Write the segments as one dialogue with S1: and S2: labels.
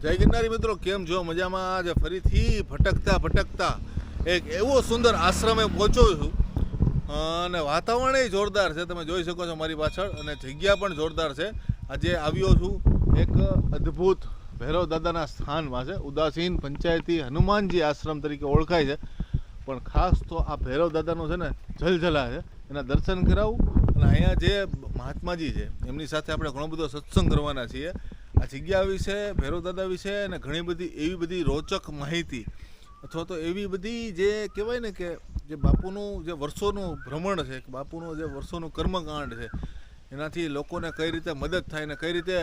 S1: જય ગિરનારી મિત્રો, કેમ છો? મજામાં? આજે ફરીથી ભટકતા એક એવો સુંદર આશ્રમે પહોંચ્યો છું અને વાતાવરણ જોરદાર છે. તમે જોઈ શકો છો મારી પાછળ, અને જગ્યા પણ જોરદાર છે. આજે આવ્યો છું એક અદ્ભુત ભૈરવ દાદાના સ્થાનમાં છે. ઉદાસીન પંચાયતી હનુમાનજી આશ્રમ તરીકે ઓળખાય છે. પણ ખાસ તો આ ભૈરવ દાદાનું છે ને જલજલા છે, એના દર્શન કરાવું. અને અહીંયા જે મહાત્માજી છે એમની સાથે આપણે ઘણો બધો સત્સંગ કરવાના છીએ. આ જગ્યા વિશે, ભૈરવ દાદા વિશે અને ઘણી બધી એવી બધી રોચક માહિતી, અથવા તો એવી બધી જે કહેવાય ને કે જે બાપુનું જે વર્ષોનું ભ્રમણ છે, બાપુનું જે વર્ષોનું કર્મકાંડ છે, એનાથી લોકોને કઈ રીતે મદદ થાય ને કઈ રીતે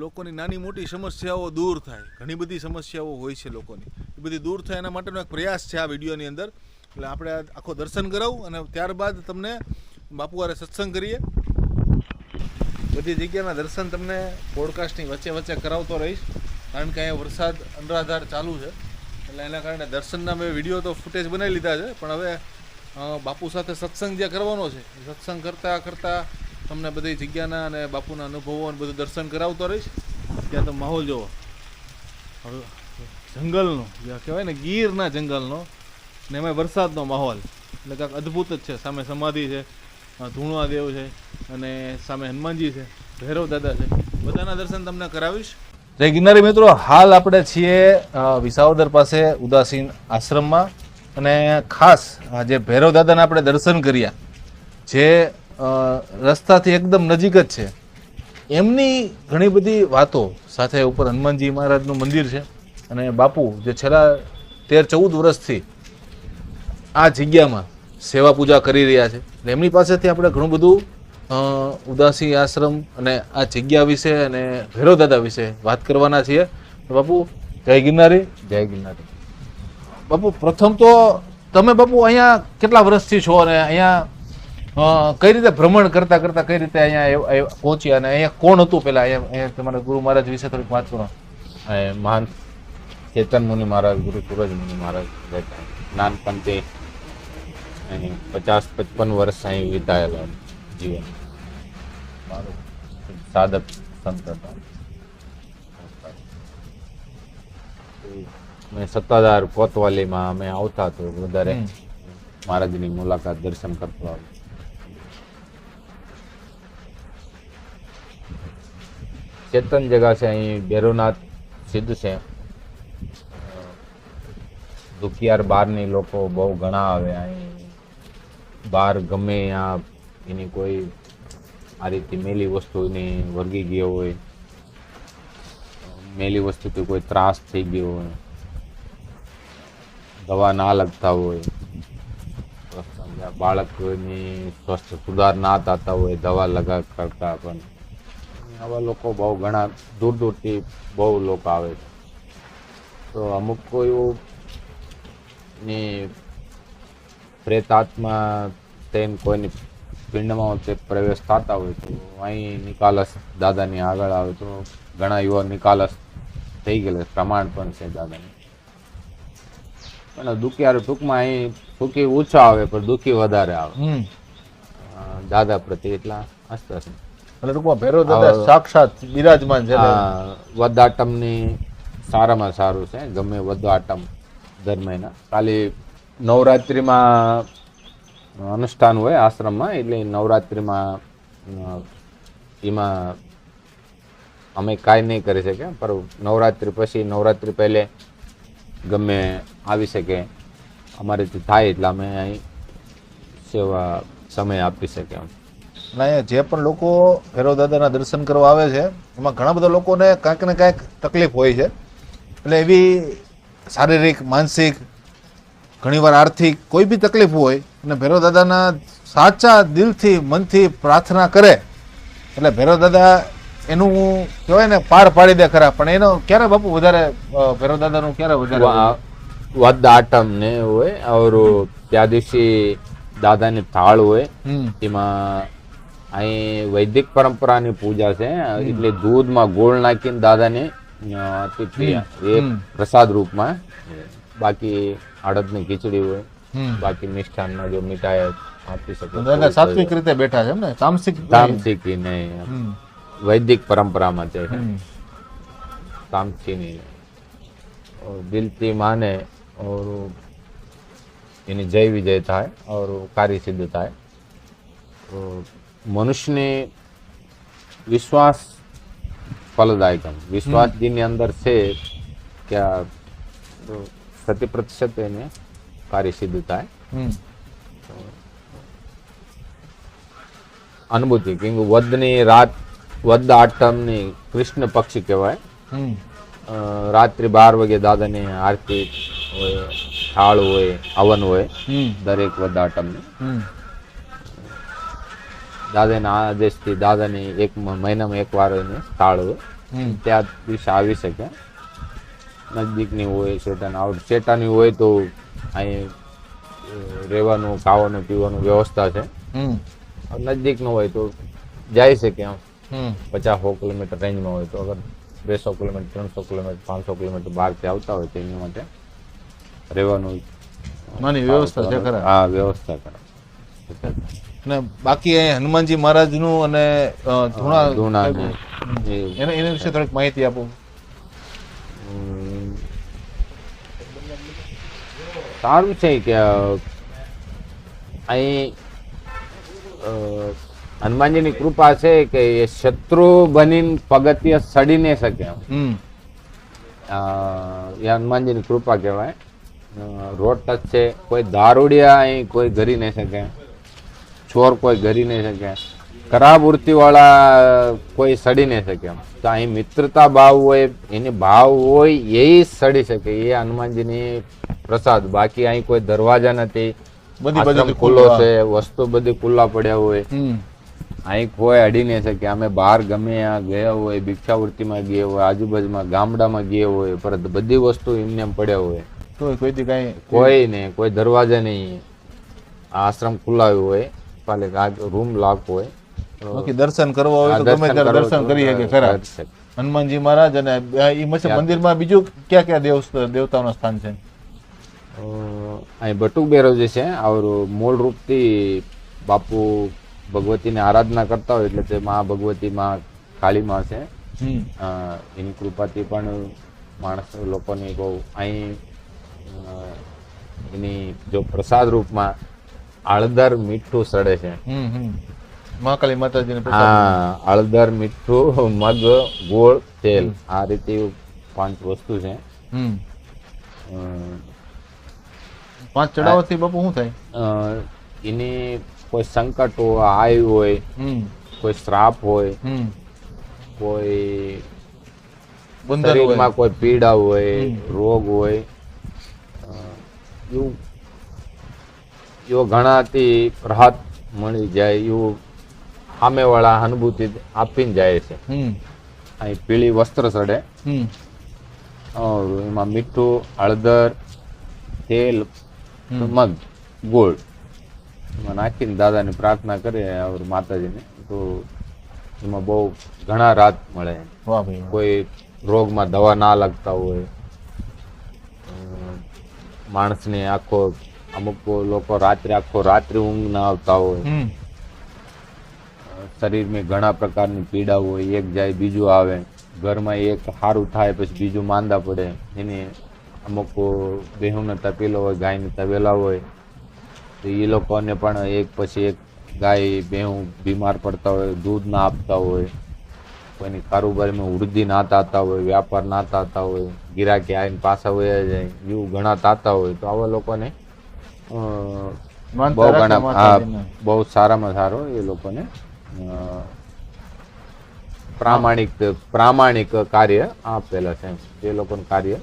S1: લોકોની નાની મોટી સમસ્યાઓ દૂર થાય. ઘણી બધી સમસ્યાઓ હોય છે લોકોની, એ બધી દૂર થાય એના માટેનો એક પ્રયાસ છે આ વિડીયોની અંદર. એટલે આપણે આખો દર્શન કરાવું અને ત્યારબાદ તમને બાપુ હારે સત્સંગ કરીએ. બધી જગ્યાના દર્શન તમને પોડકાસ્ટની વચ્ચે કરાવતો રહીશ, કારણ કે અહીંયા વરસાદ અનરાધાર ચાલુ છે. એટલે એના કારણે દર્શનના મેં વિડીયો તો ફૂટેજ બનાવી લીધા છે, પણ હવે બાપુ સાથે સત્સંગ જે કરવાનો છે એ સત્સંગ કરતાં તમને બધી જગ્યાના અને બાપુના અનુભવો અને બધું દર્શન કરાવતો રહીશ. ત્યાં તો માહોલ જોવો, જંગલનો, જે કહેવાય ને ગીરના જંગલનો, ને એમાં વરસાદનો માહોલ, એટલે કાંઈક અદ્ભુત જ છે. સામે સમાધિ છે, ધૂણવાદેવ છે, અને સામે હનુમાનજી છે, ભૈરવ દાદા છે. બધાના દર્શન તમને કરાવીશ. જય ગિરનારી મિત્રો, હાલ આપણે છીએ વિસાવદર પાસે ઉદાસીન આશ્રમમાં, અને ખાસ જે ભૈરવ દાદાના આપણે દર્શન કર્યા, જે રસ્તાથી એકદમ નજીક જ છે, એમની ઘણી બધી વાતો સાથે ઉપર હનુમાનજી મહારાજનું મંદિર છે. અને બાપુ જે છેલ્લા 13-14 વર્ષથી આ જગ્યામાં સેવા પૂજા કરી રહ્યા છે, એટલે એમની પાસેથી આપણે ઘણું બધું ઉદાસી આશ્રમ અને આ જગ્યા વિશે અને ભૈરવ દાદા વિશે વાત કરવાના છીએ. બાપુ જય ગિરનારી.
S2: જય ગિરનારી.
S1: બાપુ, પ્રથમ તો તમે બાપુ અહીંયા કેટલા વર્ષથી છો અને અહીંયા કઈ રીતે ભ્રમણ કરતા કઈ રીતે અહીંયા પહોંચ્યા, અને અહીંયા કોણ હતું પહેલા? અહીંયા તમારા ગુરુ મહારાજ વિશે થોડીક વાત કરો.
S2: મહાન ચેતન મુનિ મહારાજ, ગુરુ સૂરજ મુનિ મહારાજ રહેતા. નાનપણથી અહીં 50-55 વર્ષ અહીં વિતાયેલા જીવન. મારું સાધક સંત હતા. મેં સત્તાધાર કોતવાલીમાં અમે આવતા તો વધારે મહારાજની મુલાકાત દર્શન કરતો આવ્યો. ચેતન જગા છે અહીં, ભૈરવનાથ સિદ્ધ છે. દુખિયાર બહારની લોકો બહુ ઘણા આવે અહીં. બહાર ગમે ત્યાં એની કોઈ આ રીતે મેલી વસ્તુની વર્ગી ગયો હોય, મેલી વસ્તુથી કોઈ ત્રાસ થઈ ગયો હોય, દવા ના લગતા હોય, બાળકની સ્વસ્થ સુધાર ના થતા હોય, દવા લગા કરતા, પણ આવા લોકો બહુ ઘણા દૂરથી બહુ લોકો આવે છે. તો અમુક કોઈ ની પ્રેતાત્મા તેને કોઈની પિંડમાં તે પ્રવેશ થતા હોય તો અહીં નિકાલસ દાદાની આગળ આવે તો ઘણા યુવા નિકાલસ થઈ ગયેલા પ્રમાણ પણ છે દાદાની. અને દુખિયાર ટૂંકમાં અહીં સુખી ઓછા આવે પણ દુઃખી વધારે આવે દાદા પ્રત્યે, એટલા આસ્થા છે.
S1: એટલે ટૂંકમાં ભૈરવ દાદા સાક્ષાત બિરાજમાન છે.
S2: વદાટમની સારામાં સારું છે. ગમે વદાટમ દર મહિના ખાલી નવરાત્રિમાં અનુષ્ઠાન હોય આશ્રમમાં, એટલે નવરાત્રિમાં એમાં અમે કાંઈ નહીં કરી શકીએ, પણ નવરાત્રિ પછી, નવરાત્રિ પહેલે ગમે આવી શકે અમારેથી થાય એટલે અમે અહીં સેવા સમય આપી શકીએ.
S1: અને અહીંયા જે પણ લોકો ભૈરવ દાદાના દર્શન કરવા આવે છે, એમાં ઘણા બધા લોકોને કાંઈક ને કાંઈક તકલીફ હોય છે. એટલે એવી શારીરિક, માનસિક, ઘણીવાર આર્થિક કોઈ બી તકલીફ હોય અને ભૈરવ દાદાના સાચા દિલથી, મનથી પ્રાર્થના કરે એટલે ભૈરવ દાદા એનું કહેવાય ને પાર પાડી દે ખરા. પણ એનો ક્યારે બાપુ વધારે ભૈરવ દાદાનું ક્યારે વધારે
S2: વદ આટમ ને હોય, और त्या दिवशी દાદાની થાળ હોય, એમાં અહીં વૈદિક પરંપરાની પૂજા છે. એટલે દૂધમાં ગોળ નાખીને દાદાને એ પ્રસાદ રૂપમાં, બાકી અડદની ખીચડી હોય, બાકી મિષ્ટાનમાં જો મીઠાઈ આપી શકે.
S1: સાત્વિક રીતે બેઠા છે એમ ને, તામસિક
S2: નહીં, વૈદિક પરંપરામાં છે. કામથી નહીં દિલથી માને और એની જય વિજય થાય और કાર્ય સિદ્ધ થાય તો મનુષ્યને વિશ્વાસ ફલદાયક વિશ્વાસ જેની અંદર છે કે 100% એને કાર્ય સિદ્ધ થાય અનુભૂતિ કેમ કે વદની રાત વદ આઠમની કૃષ્ણ પક્ષ કહેવાય રાત્રે 12 વાગે દાદાની આરતી હોય થાળ હોય હવન હોય દરેક વદ આઠમની દાદાના આદેશથી દાદાની એક મહિનામાં એક વાર એને થાળ હોય ત્યાં દિવસે આવી શકે નજદીકની હોય શેટાની હોય તો અહીં રહેવાનું ખાવાનું પીવાનું વ્યવસ્થા છે નજદીકનું હોય તો જઈ શકે આમ 50-100 કિલોમીટર રેન્જમાં હોય તો અગર 200 કિલોમીટર 300 કિલોમીટર 500 કિલોમીટર બહારથી આવતા હોય તો એની માટે રહેવાનું
S3: વ્યવસ્થા છે ખરા?
S2: હા વ્યવસ્થા કરે.
S3: અને બાકી અહીં હનુમાનજી મહારાજનું અને
S2: ધૂણા
S3: એના વિશે થોડીક માહિતી આપો.
S2: સારું છે કે અહીં હનુમાનજીની કૃપા છે કે એ શત્રુ બનીને પગથિયે સડી ન શકે એ હનુમાનજીની કૃપા કહેવાય. રોડ ટચ છે, કોઈ દારૂડિયા અહીં કોઈ ઘરી નહીં શકે, ચોર કોઈ ઘરી નહીં શકે, ખરાબ વૃત્તિવાળા કોઈ સડી નહીં શકે. તો અહીં મિત્રતા ભાવ હોય એની ભાવ હોય એ સડી શકે, એ હનુમાનજીની પ્રસાદ. બાકી અહીં કોઈ દરવાજા નથી, આશ્રમ ખુલ્લો છે, વસ્તુ બધી ખુલ્લા પડ્યા હોય, અહીં કોઈ અડી નહીં શકે. અમે બહાર ગમે ત્યાં ગયા હોય, ભિક્ષાવૃત્તિમાં ગયા હોય, આજુબાજુમાં ગામડામાં ગયા હોય, પરંતુ બધી વસ્તુ એમને એમ પડ્યા હોય, કોઈ નહીં, કોઈ દરવાજા નહીં, આશ્રમ ખુલ્લાયું હોય, રૂમ લાખ હોય,
S3: દર્શન કરવા હોય તો ગમે ત્યારે દર્શન કરી શકે ખરા હનુમાનજી મહારાજ. અને એ મંદિરમાં બીજું ક્યાં ક્યાં દેવતાઓના સ્થાન છે?
S2: અહીં બટુક બેરોજી છે, મૂળ રૂપથી બાપુ ભગવતીની આરાધના કરતા હોય એટલે તે મા ભગવતી માં કાળી માં છે. એની કૃપાથી પણ માણસ લોકોને બહુ અહીં એની જો પ્રસાદ રૂપમાં હળદર મીઠું સડે છે.
S3: મહાકાળી માતાજીને
S2: હા, હળદર મીઠું મગ ગોળ તેલ આ રીતે 5 વસ્તુ છે.
S3: 5 ચડાવવાથી બાપુ શું થાય?
S2: એની કોઈ સંકટ હોય, આયુ હોય, કોઈ શ્રાપ હોય, કોઈ શરીરમાં કોઈ પીડા હોય, રોગ હોય, એવું ઘણાથી રાહત મળી જાય એવું સામેવાળા અનુભૂતિ આપીને જાય છે. અહીં પીળી વસ્ત્ર ચડે, એમાં મીઠું, હળદર, તેલ, મગ, ગોળ એમાં નાખીને દાદાની પ્રાર્થના કરે માતાજીને તો એમાં બહુ ઘણા રાહત મળે. કોઈ રોગમાં દવા ના લાગતા હોય, માણસને અમુક લોકો રાત્રે ઊંઘ ના આવતા હોય, શરીરમાં ઘણા પ્રકારની પીડા હોય, એક જાય બીજું આવે, ઘરમાં એક સારું થાય પછી બીજું માંદા પડે, એને અમુક બેહુને તપેલો હોય, ગાયને તપેલા હોય તો એ લોકોને પણ એક પછી એક ગાય બેહું બીમાર પડતા હોય, દૂધ ના આપતા હોય, કોઈની કારોબારીમાં વૃદ્ધિ ના થતા હોય, વ્યાપાર ના થતા હોય, ગિરાકી આવીને પાછા વયા જાય, એવું ઘણા થતા હોય તો આવા લોકોને બહુ સારામાં સારો એ લોકોને પ્રામાણિક કાર્ય આપેલા છે. એ લોકોનું કાર્ય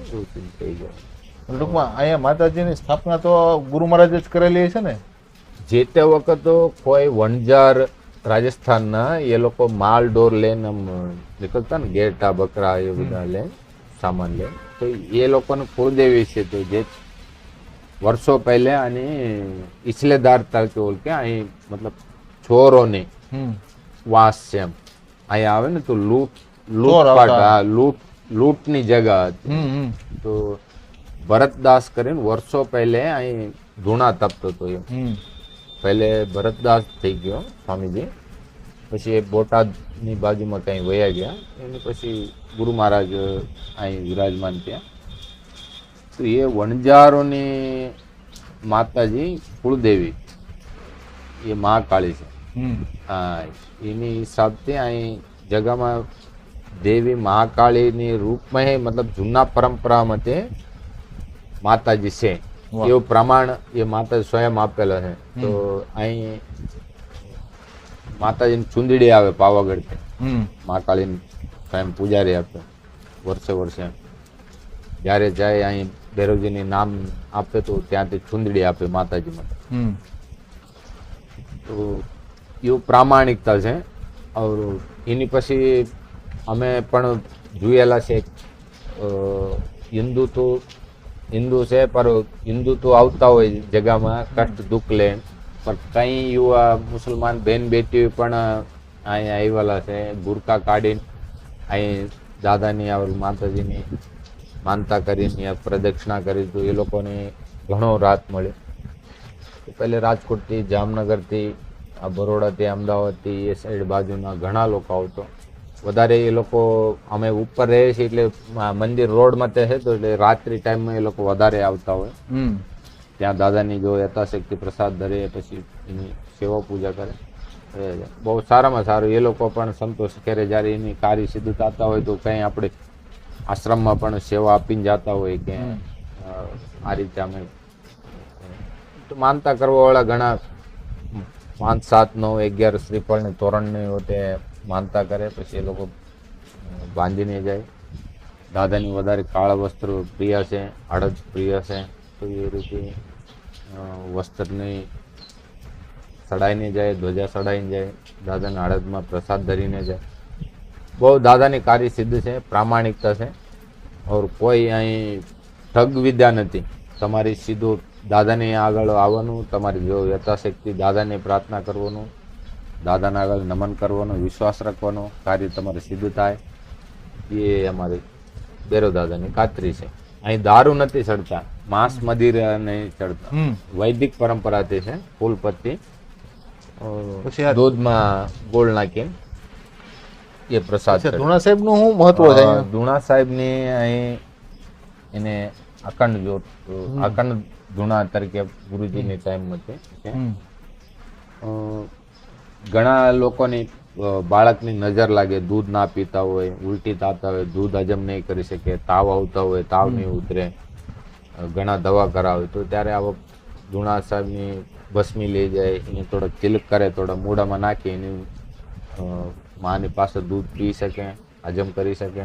S2: થઈ જાય.
S3: ટૂંકમાં અહીંયા માતાજીની સ્થાપના તો ગુરુ મહારાજ જ કરેલી છે ને?
S2: જે તે વખત કોઈ વણજાર રાજસ્થાનના એ લોકો માલ ડોર લઈને નીકળતા ને, ઘેટા બકરા એ બધા લે સામાન લે, તો એ લોકોને કુળદેવી છે. તો જે વર્ષો પહેલે અને ઇસલેદાર તરીકે ઓળખે, અહીં મતલબ ચોરોને વાસ છે. એમ અહીંયા આવે ને તો લૂંટની જગા હતી. તો ભરતદાસ કરીને વર્ષો પહેલે અહીં ધૂણા તપતો હતો. એમ પહેલે ભરતદાસ થઈ ગયો સ્વામીજી, પછી એ બોટાદની બાજુમાં કંઈ વયા ગયા. એની પછી ગુરુ મહારાજ અહીં વિરાજમાન થયા. તો એ વણજારોની માતાજી કુળદેવી એ મહાકાળી છે. હા, એની હિસાબથી અહીં જગામાં દેવી મહાકાળીની રૂપમાં મતલબ જૂના પરંપરામાં તે માતાજી છે એવું પ્રમાણ એ માતા સ્વયં આપેલા છે. તો અહીં માતાજીની ચુંદડી આવે પાવાગઢ, મહાકાળીની સ્વયં પૂજારી આપે વર્ષે વર્ષે. જ્યારે જાય અહીં ભૈરવજીની નામ આપે તો ત્યાંથી ચુંદડી આપે માતાજી માટે. તો એવું પ્રામાણિકતા છે. और એની પછી અમે પણ જોયેલા છે. હિન્દુ છે પર હિન્દુ તો આવતા હોય જગામાં કષ્ટ દુઃખ લે, પણ કંઈ યુવા મુસલમાન બેન બેટી પણ અહીંયા આવેલા છે. બુરકા કાઢીને અહીં દાદાની આ માતાજીની માનતા કરીને પ્રદક્ષિણા કરી તો એ લોકોને ઘણો રાહત મળે. પહેલે રાજકોટથી, જામનગરથી, આ બરોડાથી, અમદાવાદથી એ સાઈડ બાજુના ઘણા લોકો આવતો. વધારે એ લોકો અમે ઉપર રહીએ છીએ એટલે મંદિર રોડમાં તે છે તો એટલે રાત્રિ ટાઈમમાં એ લોકો વધારે આવતા હોય. ત્યાં દાદાની જો યથાશક્તિ પ્રસાદ ધરે, પછી એની સેવા પૂજા કરે. બહુ સારામાં સારું એ લોકો પણ સંતોષ કરે. જ્યારે એની કાર્ય સિદ્ધ થતા હોય તો કંઈ આપણે આશ્રમમાં પણ સેવા આપીને જતા હોય કે આ રીતે અમે માનતા કરવાવાળા ઘણા 5, 7, 9, 11 શ્રીફળની તોરણની હોતે માનતા કરે. પછી એ લોકો બાંધીને જાય. દાદાની વધારે કાળા વસ્ત્રો પ્રિય છે, અડદ પ્રિય છે, તો એ રીતે વસ્ત્રની સડાઈને જાય, ધ્વજા સડાઈને જાય, દાદાના અડદમાં પ્રસાદ ધરીને જાય. બહુ દાદાની કાર્ય સિદ્ધ છે, પ્રામાણિકતા છે. ઓર કોઈ અહીં ઠગ વિદ્યા નથી. તમારી સીધું દાદાને આગળ આવવાનું, તમારી જો યથાશક્તિ દાદાને પ્રાર્થના કરવાનું, દાદાના આગળ નમન કરવાનો, વિશ્વાસ રાખવાનો, કાર્ય તમારે સિદ્ધ થાય. એ અમારી બેરો દાદાની ખાતરી છે. અહીં દારૂ નથી ચડતા, માંસ મદિરા નહીં ચડતા. વૈદિક પરંપરાથી છે. ફૂલ પત્તી દૂધમાં ગોળ નાખીને એ પ્રસાદ.
S3: ધૂણા સાહેબ નું શું મહત્વ છે?
S2: ધૂણા સાહેબની અહીં એને અખંડ ધૂણા તરીકે ગુરુજીની ટાઈમમાં છે. ઘણા લોકોની બાળકની નજર લાગે, દૂધ ના પીતા હોય, ઉલટી થતા હોય, દૂધ હજમ નહીં કરી શકે, તાવ આવતા હોય, તાવ નહીં ઉતરે, ઘણા દવા કરાવે, તો ત્યારે આવો ધૂણા સાહેબની ભસ્મી લઈ જાય, એને થોડોક તિલક કરે, થોડા મોઢામાં નાખી એની માની પાસે દૂધ પી શકે, હજમ કરી શકે.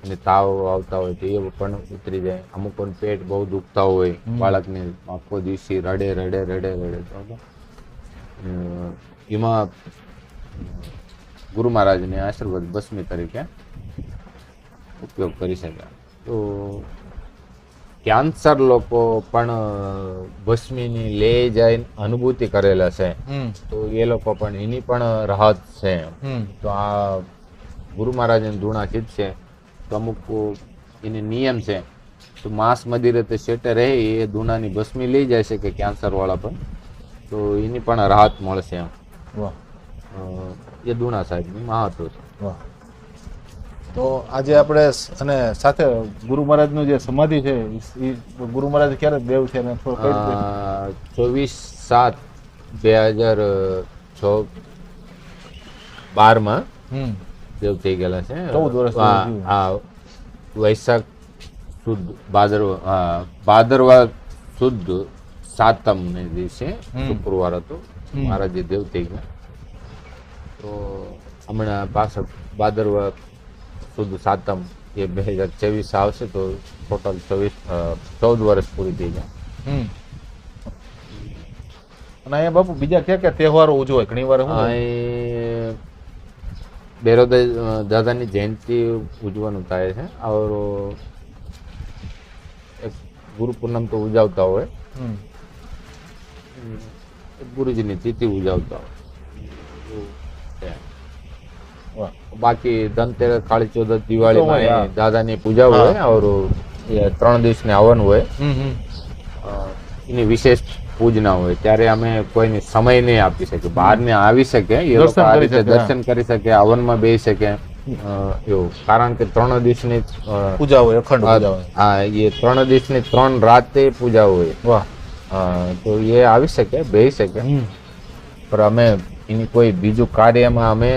S2: અને તાવ આવતા હોય તો એ પણ ઉતરી જાય. અમુક પેટ બહુ દુખતા હોય, બાળકને આખો દિવસી રડે રડે રડે રડે, એમાં ગુરુ મહારાજને આશીર્વાદ ભસ્મી તરીકે ઉપયોગ કરી શકે. તો કેન્સર લોકો પણ ભસ્મીની લઈ જાય અનુભૂતિ કરેલા છે, તો એ લોકો પણ એની પણ રાહત છે. તો આ ગુરુ મહારાજને ધૂણા છે તો અમુક એને નિયમ છે. તો માંસ મદિરે તે શેટે રહે એ ધૂણાની ભસ્મી લઈ જાય છે કે કેન્સર વાળા પણ, તો એની પણ રાહત મળશે. એમ એ ધૂણા સાહેબનું મહત્વ છે.
S3: તો આજે આપણે અને સાથે ગુરુ મહારાજનું જે સમાધિ છે, એ ગુરુ મહારાજ ક્યારે દેવ છે?
S2: 24/7/2012 દેવ થઈ ગયેલા છે.
S3: 14 વર્ષ.
S2: વૈશાખ સુદ ભાદરવા સુદ 7મ દિવસે શુક્રવાર હતો, મહારાજે દેવ થઈ ગયા. તો હમણાં પાછળ ભાદરવા સુદ 7મ એ 2024 આવશે તો ટોટલ 14 વર્ષ પૂરી થઈ જાય.
S3: અને અહીંયા બાપુ બીજા ક્યાં ક્યાં તહેવારો ઉજવાય? ઘણી વાર
S2: બેરો દાદાની જયંતિ ઉજવાનું થાય છે. और એક ગુરુ પૂનમ તો ઉજવતા હોય, ગુરુજીની તિથિ ઉજવતા હોય. બાકી ધનતેરસ, કાળી ચૌદસ, દિવાળીમાં દાદાની પૂજા હોય. और 3 દિવસને હવન હોય. એની વિશેષ પૂજના હોય ત્યારે અમે કોઈને સમય નહીં આપી શકીએ. બહાર ને આવી શકે એ લોકો
S3: દર્શન
S2: આ
S3: કરી
S2: રીતે
S3: શકે,
S2: દર્શન કરી શકે, હવનમાં બેસી શકે એવું. કારણ કે 3 દિવસની
S3: પૂજા હોય, અખંડ પૂજા હોય.
S2: હા, એ 3 દિવસની 3 રાતે પૂજા હોય.
S3: વાહ.
S2: તો એ આવી શકે, બેસી શકે, પણ અમે એની કોઈ બીજું કાર્યમાં અમે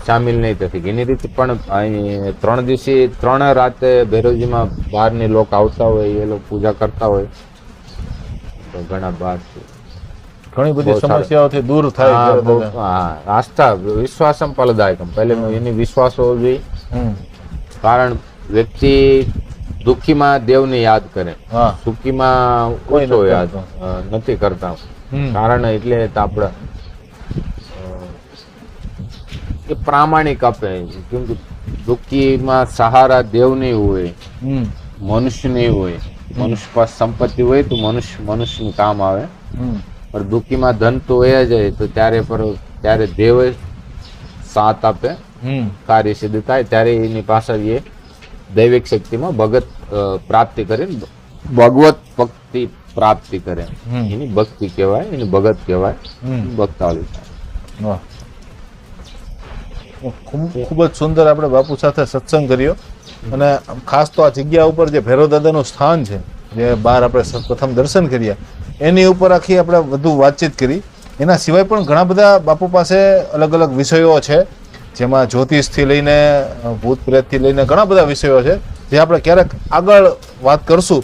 S2: સામેલ નહીં થતી. એની રીતે પણ અહીં 3 દિવસે 3 રાતે ભૈરવજીમાં બહારની લોકો આવતા હોય, એ લોકો પૂજા કરતા હોય તો ઘણા બહાર
S3: ઘણી બધી
S2: બહુ સારું.
S3: સમસ્યાઓથી દૂર થાય છે દાદા.
S2: હા, આસ્થા વિશ્વાસમ ફલદાયકમ. પહેલે એની વિશ્વાસ હોવો જોઈએ. કારણ વ્યક્તિ દુઃખીમાં દેવને યાદ કરે,
S3: હા.
S2: સુખીમાં
S3: કોઈ
S2: ઓછો
S3: નથી
S2: યાદ નથી કરતા. કારણ એટલે તો આપણે એ પ્રામાણિક આપે. કેમ કે દુઃખીમાં સહારા દેવની હોય, મનુષ્યની હોય. મનુષ્ય પાસે સંપત્તિ હોય તો મનુષ્યનું કામ આવે, પણ દુઃખીમાં ધન તો હોય જાય તો ત્યારે દેવ સાથ આપે, કાર્ય સિદ્ધ થાય. ત્યારે એની પાછળ એ દૈવિક શક્તિમાં ભગત પ્રાપ્તિ કરીને ભગવત ભક્તિ પ્રાપ્તિ કરે. એની ભક્તિ કહેવાય, એની ભગત કહેવાય, ભક્તાવળી થાય.
S3: વાહ. ખૂબ જ સુંદર આપણે બાપુ સાથે સત્સંગ કર્યો. અને ખાસ તો આ જગ્યા ઉપર જે ભૈરવ દાદાનું સ્થાન છે, જે બહાર આપણે પ્રથમ દર્શન કર્યા, એની ઉપર આખી આપણે વધુ વાતચીત કરી. એના સિવાય પણ ઘણા બધા બાપુ પાસે અલગ અલગ વિષયો છે, જેમાં જ્યોતિષથી લઈને ભૂત પ્રેતથી લઈને ઘણા બધા વિષયો છે, જે આપણે ક્યારેક આગળ વાત કરશું.